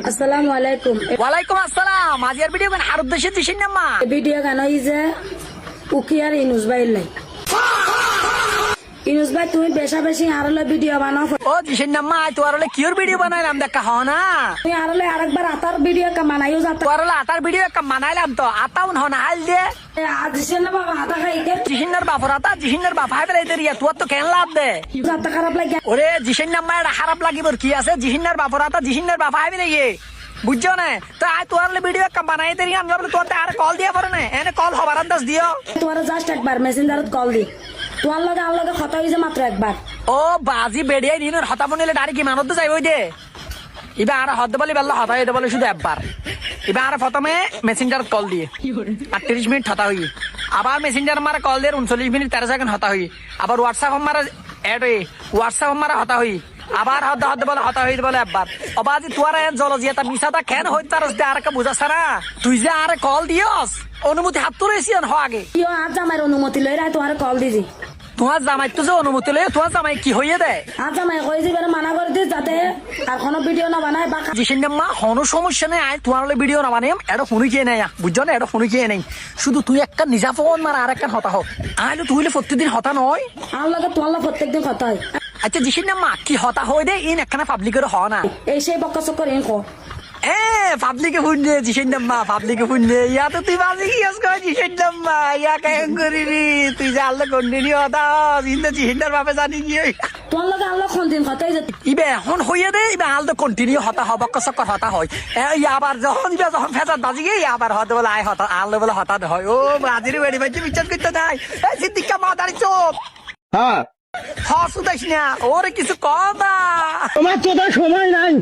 আসসালামু আলাইকুম। ওয়ালাইকুম আসসালাম। আজিয়ার ভিডিও গান আর উদ্দেশ্যে দিছেন না মা ভিডিও গান হই যে উকিয়ার ইনুস ভাই লাই। ইনুস ভাই তুমি বেশা বেশি আরলে ভিডিও বানাও। ও দিছেন না মা তো আরলে কিওর ভিডিও বানাইলাম দেখা হ না তুমি আরলে আরেকবার আতার ভিডিও কা বানাইও যাতা। তো আরলে আতার ভিডিও একটা বানাইলাম তো আতাও ন না হাল দে আজ দিছেন না বাবা আতা খাইতে জিহিনার বাপর আতা জিহিনার বাপ হাই বেলাই দেরিয়া তোর তো কেন লাভ দে যাতা খারাপ লাগে। ওরে জিহিন না মা এটা খারাপ লাগিবর কি আছে জিহিনার বাপর আতা জিহিনার বাপ হাই বেলাই বুঝছো না তো আয় তোর ভিডিও একটা বানাই দেরি আমি তোর আর কল দিয়া পরে না এনে কল হবার আন্দাজ দিও তোমার জাস্ট একবার মেসেঞ্জারত কল দি। তোমার লগে আমার লগে কথা হইছে মাত্র একবার। ও বাজি বেড়িয়াই নিনের হতা বনিলে ডারি কি মানত যাইব দে এবার আর হতে বলি বেলা হতা হইতে বলে শুধু একবার এবার আর প্রথমে মেসেঞ্জার কল দিয়ে 38 মিনিট হতা হই আবার মেসেঞ্জার মারা কল দিয়ে 39 মিনিট 13 সেকেন্ড হতা হই আবার হোয়াটসঅ্যাপ মারা এড হই হোয়াটসঅ্যাপ মারা হতা হই আবার হতে বলে হতা হইতে বলে একবার অবাজি তোর জল জিয়াতা মিসাটা কেন হইতে তার আর একটা বুঝাছ না তুই যে আরে কল দিয়স অনুমতি হাত তুলেছি হ আগে কিও আজ জামাইর অনুমতি লই রাই তোমার কল দিছি। তোমার জামাই তো যে অনুমতি লই তোমার জামাই কি হইয়ে দেয় আজ জামাই কই যে মানা করে দিস যাতে আর কোনো ভিডিও না বানায় বা জিসেন মা কোনো সমস্যা নেই আয় তোমার ভিডিও না বানাই এটা শুনি খেয়ে নেই বুঝছো না এটা শুনি খেয়ে নেই শুধু তুই একটা নিজা ফোন মার আর একটা হতা হোক আইলে তুই প্রত্যেকদিন হতা নয় আমার লগে তোমার লগে প্রত্যেকদিন কথা হয়। আচ্ছা জিসেন মা কি হতা হয় দে ইন একখানা পাবলিকের হ না এই সেই বক্কা চক্কর এন কো এ পাবলিকে শুনলে জিসেন মা পাবলিকে শুনলে ইয়া তো তুই বাজি কি আস কই জিসেন মা ইয়া কেন করিবি তুই যে আল্লাহ কন্টিনিউ হতা ইন্দা জিসেনদার বাপে জানি কি তোমার লগে আল্লাহ কোন দিন কথাই যে ইবে এখন হইয়া দে ইবে আল তো কন্টিনিউ হতা হব চক্কর হতা হয় আবার যখন ইবে যখন ফেজার বাজি গে আবার হতে বলে আয় হতা আল বলে হতা হয় ও বাজির বেড়ি ভাই বিশ্বাস করতে নাই এই সিদ্দিকা মা দাঁড়ি চোপ হ্যাঁ হসুদাইস না ওরে কিছু কথা তোমার তো সময় নাই।